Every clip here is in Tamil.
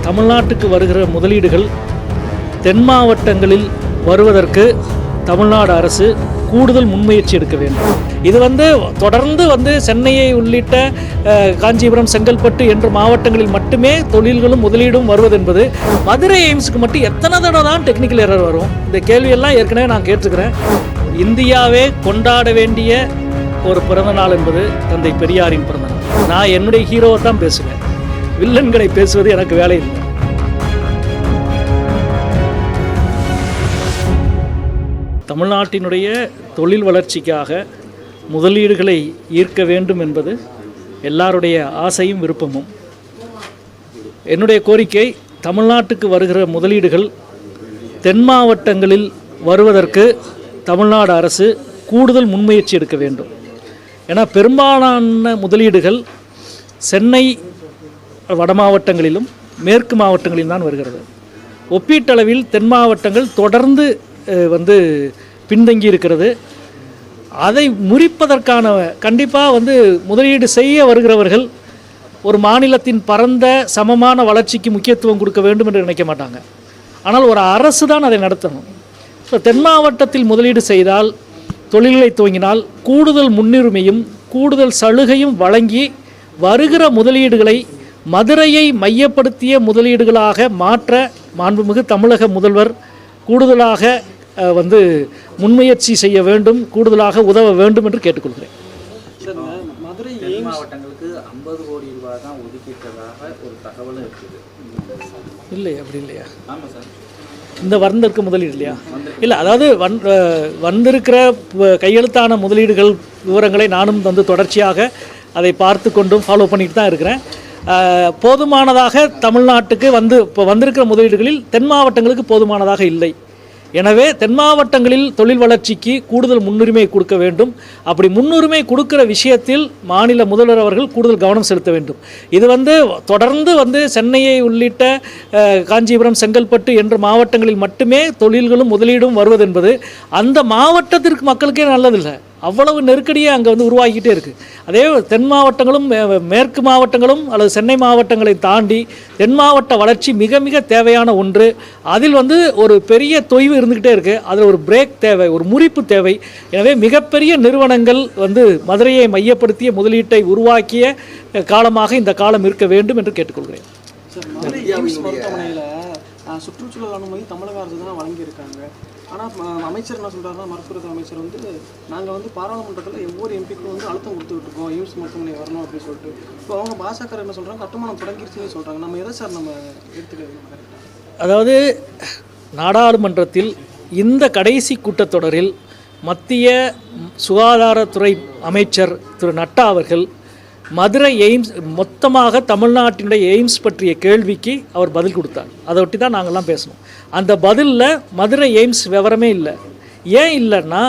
தமிழ்நாட்டுக்கு வருகிற முதலீடுகள் தென் மாவட்டங்களில் வருவதற்கு தமிழ்நாடு அரசு கூடுதல் முன்முயற்சி எடுக்க வேண்டும். இது தொடர்ந்து சென்னையை உள்ளிட்ட காஞ்சிபுரம், செங்கல்பட்டு என்ற மாவட்டங்களில் மட்டுமே தொழில்களும் முதலீடும் வருவது என்பது மதுரை எய்ம்ஸுக்கு மட்டும் எத்தனை தடவை தான் டெக்னிக்கல் எரர் வரும்? இந்த கேள்வியெல்லாம் ஏற்கனவே நான் கேட்டுக்கிறேன். இந்தியாவே கொண்டாட வேண்டிய ஒரு பிறந்த நாள் என்பது தந்தை பெரியாரின் பிறந்த நாள். நான் என்னுடைய ஹீரோவை தான் பேசுவேன், வில்லன்களை பேசுவது எனக்கு வேலை இல்லை. தமிழ்நாட்டினுடைய தொழில் வளர்ச்சிக்காக முதலீடுகளை ஈர்க்க வேண்டும் என்பது எல்லாருடைய ஆசையும் விருப்பமும். என்னுடைய கோரிக்கை, தமிழ்நாட்டுக்கு வருகிற முதலீடுகள் தென் மாவட்டங்களில் வருவதற்கு தமிழ்நாடு அரசு கூடுதல் முன்முயற்சி எடுக்க வேண்டும். ஏன்னா பெரும்பாலான முதலீடுகள் சென்னை வட மாவட்டங்களிலும் மேற்கு மாவட்டங்களிலும் தான் வருகிறது. ஒப்பீட்டளவில் தென் மாவட்டங்கள் தொடர்ந்து பின்தங்கி இருக்கிறது. அதை முறிப்பதற்கான கண்டிப்பாக முதலீடு செய்ய வருகிறவர்கள் ஒரு மாநிலத்தின் பரந்த சமமான வளர்ச்சிக்கு முக்கியத்துவம் கொடுக்க வேண்டும் என்று நினைக்க மாட்டாங்க. ஆனால் ஒரு அரசு தான் அதை நடத்தணும். இப்போ தென் மாவட்டத்தில் முதலீடு செய்தால், தொழில்களை துவங்கினால் கூடுதல் முன்னுரிமையும் கூடுதல் சலுகையும் வழங்கி வருகிற முதலீடுகளை மதுரையை மையப்படுத்திய முதலீடுகளாக மாற்ற மாண்புமிகு தமிழக முதல்வர் கூடுதலாக முன்முயற்சி செய்ய வேண்டும், கூடுதலாக உதவ வேண்டும் என்று கேட்டுக்கொள்கிறேன். மதுரை மாவட்டங்களுக்கு 50 கோடி ரூபாய் தான் ஒதுக்கிட்டதாக ஒரு தகவலும் இருக்குது. இல்லை, அப்படி இல்லையா? ஆமாம் சார். இந்த வந்திருக்க முதலீடு இல்லையா? இல்லை, அதாவது வந்திருக்கிற கையெழுத்தான முதலீடுகள் விவரங்களை நானும் தொடர்ச்சியாக அதை பார்த்து கொண்டும் ஃபாலோ பண்ணிட்டு தான் இருக்கிறேன். போதுமானதாக தமிழ்நாட்டுக்கு இப்போ வந்திருக்கிற முதலீடுகளில் தென் மாவட்டங்களுக்கு போதுமானதாக இல்லை. எனவே தென் மாவட்டங்களில் தொழில் வளர்ச்சிக்கு கூடுதல் முன்னுரிமை கொடுக்க வேண்டும். அப்படி முன்னுரிமை கொடுக்கிற விஷயத்தில் மாநில முதல்வர் அவர்கள் கூடுதல் கவனம் செலுத்த வேண்டும். இது தொடர்ந்து சென்னையை உள்ளிட்ட காஞ்சிபுரம், செங்கல்பட்டு என்ற மாவட்டங்களில் மட்டுமே தொழில்களும் முதலீடும் வருவது என்பது அந்த மாவட்டத்திற்கு மக்களுக்கே நல்லதில்லை. அவ்வளவு நெருக்கடியே அங்கே உருவாகிக்கிட்டே இருக்குது. அதே தென் மாவட்டங்களும் மேற்கு மாவட்டங்களும் அல்லது சென்னை மாவட்டங்களை தாண்டி தென் மாவட்ட வளர்ச்சி மிக மிக தேவையான ஒன்று. அதில் ஒரு பெரிய தொய்வு இருந்துக்கிட்டே இருக்குது. அதில் ஒரு பிரேக் தேவை, ஒரு முறிப்பு தேவை. எனவே மிகப்பெரிய நிறுவனங்கள் மதுரையை மையப்படுத்திய முதலீட்டை உருவாக்கிய காலமாக இந்த காலம் இருக்க வேண்டும் என்று கேட்டுக்கொள்கிறேன். சுற்றுச்சூழல் அனுமதி தமிழக அரசு தான் வழங்கியிருக்காங்க. ஆனால் அமைச்சர் என்ன சொல்கிறாருன்னா, மருத்துவத்துறை அமைச்சர் நாங்கள் பாராளுமன்றத்தில் ஒவ்வொரு எம்பிக்கும் அழுத்தம் கொடுத்துக்கிட்டு இருக்கோம், எய்ம்ஸ் மருத்துவமனை வரணும் அப்படின்னு சொல்லிட்டு. இப்போ அவங்க பாஜக என்ன சொல்கிறாங்க, கட்டுமானம் தொடங்கிருச்சுன்னு சொல்கிறாங்க. நம்ம எதை சார் நம்ம எடுத்துக்கிறது? அதாவது நாடாளுமன்றத்தில் இந்த கடைசி கூட்டத்தொடரில் மத்திய சுகாதாரத்துறை அமைச்சர் திரு நட்டா அவர்கள் மதுரை எய்ம்ஸ் மொத்தமாக தமிழ்நாட்டினுடைய எய்ம்ஸ் பற்றிய கேள்விக்கு அவர் பதில் கொடுத்தார். அதை ஒட்டி தான் நாங்கள்லாம் பேசணும். அந்த பதிலில் மதுரை எய்ம்ஸ் விவரமே இல்லை. ஏன் இல்லைன்னா,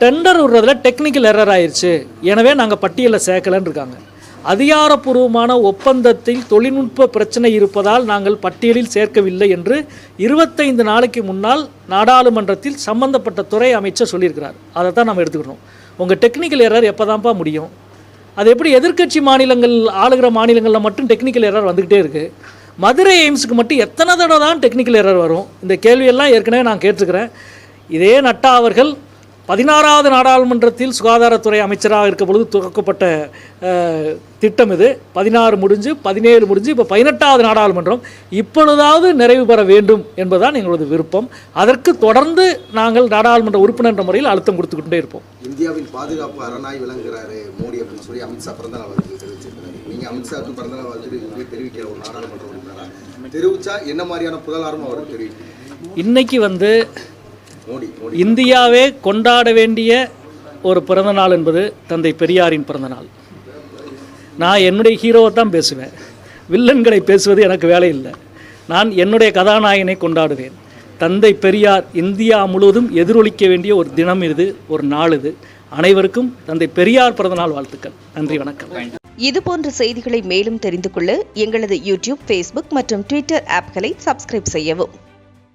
டெண்டர் விடுறதுல டெக்னிக்கல் எரர் ஆயிடுச்சு, எனவே நாங்கள் பட்டியலில் சேர்க்கலன்னு இருக்காங்க. அதிகாரப்பூர்வமான ஒப்பந்தத்தில் தொழில்நுட்ப பிரச்சனை இருப்பதால் நாங்கள் பட்டியலில் சேர்க்கவில்லை என்று 25 நாளைக்கு முன்னால் நாடாளுமன்றத்தில் சம்பந்தப்பட்ட துறை அமைச்சர் சொல்லியிருக்கிறார். அதை தான் நம்ம எடுத்துக்கணும். உங்கள் டெக்னிக்கல் எரர் எப்போ தான்ப்பா முடியும்? அது எப்படி எதிர்க்கட்சி மாநிலங்கள், ஆளுகிற மாநிலங்களில் மட்டும் டெக்னிக்கல் எரர் வந்துக்கிட்டே இருக்குது? மதுரை எய்ம்ஸுக்கு மட்டும் எத்தனை தடவை தான் டெக்னிக்கல் எரர் வரும்? இந்த கேள்வியெல்லாம் ஏற்கனவே நான் கேட்டுக்கிறேன். இதே நட்டா அவர்கள் 16வது நாடாளுமன்றத்தில் சுகாதாரத்துறை அமைச்சராக இருக்க பொழுது துவக்கப்பட்ட திட்டம் இது. 16 முடிஞ்சு 17 முடிஞ்சு இப்போ 18வது நாடாளுமன்றம். இப்பொழுதாவது நிறைவு பெற வேண்டும் என்பதுதான் எங்களது விருப்பம். அதற்கு தொடர்ந்து நாங்கள் நாடாளுமன்ற உறுப்பினர் என்ற முறையில் அழுத்தம் கொடுத்துக்கிட்டே இருப்போம். இந்தியாவின் பாதுகாப்பு அரணாய் விளங்குகிறாரு மோடி அப்படின்னு சொல்லி அமித்ஷா பிறந்தநாள் வாழ்த்து தெரிவிச்சிருக்காரு. நீங்கள் அமித்ஷாவுக்கு பிறந்தநாள் வாழ்த்து தெரிவிக்கிற ஒரு நாடாளுமன்ற உறுப்பினராக தெரிவித்தா என்ன மாதிரியான புகழாரம் அவருக்கு தெரிவிக்கும்? இன்னைக்கு இந்தியாவே கொண்டாட வேண்டிய ஒரு பிறந்த நாள் என்பது தந்தை பெரியாரின் பிறந்த நாள். நான் என்னுடைய ஹீரோவை தான் பேசுவேன், வில்லன்களை பேசுவது எனக்கு வேலை இல்லை. நான் என்னுடைய கதாநாயகனை கொண்டாடுவேன். தந்தை பெரியார் இந்தியா முழுவதும் எதிரொலிக்க வேண்டிய ஒரு தினம் இது, ஒரு நாள் இது. அனைவருக்கும் தந்தை பெரியார் பிறந்தநாள் வாழ்த்துக்கள். நன்றி, வணக்கம். இதுபோன்ற செய்திகளை மேலும் தெரிந்து கொள்ள எங்களது யூடியூப், ஃபேஸ்புக் மற்றும் ட்விட்டர் ஆப்களை சப்ஸ்கிரைப் செய்யவும்.